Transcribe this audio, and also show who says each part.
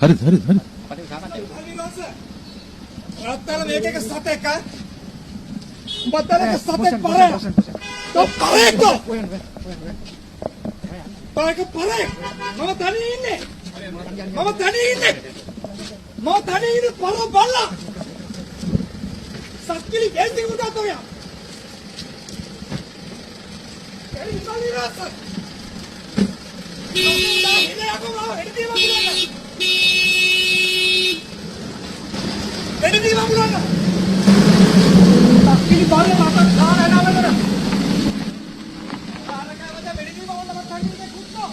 Speaker 1: හරිද හරිද හරිද.
Speaker 2: රත්තාල මේකක සතෙක් ආ. උඹතලක සතෙක් පරේ. તો පරේ તો. තායක පරේ. මම තනියේ ඉන්නේ. මම තනියේ ඉන්නේ. මම තනියේ ඉන්නේ පරෝ බල්ලා. සත්කිලි බෙන්දි උඩට ඔයා. එරි ඉස්සලි රාස. එඩි වමුලන්න. තක්කිලි බාරේ මට කාරණා නවලන. කාරණාවද මෙඩි වමුලන්න මට තක්කිලි කුත්තෝ.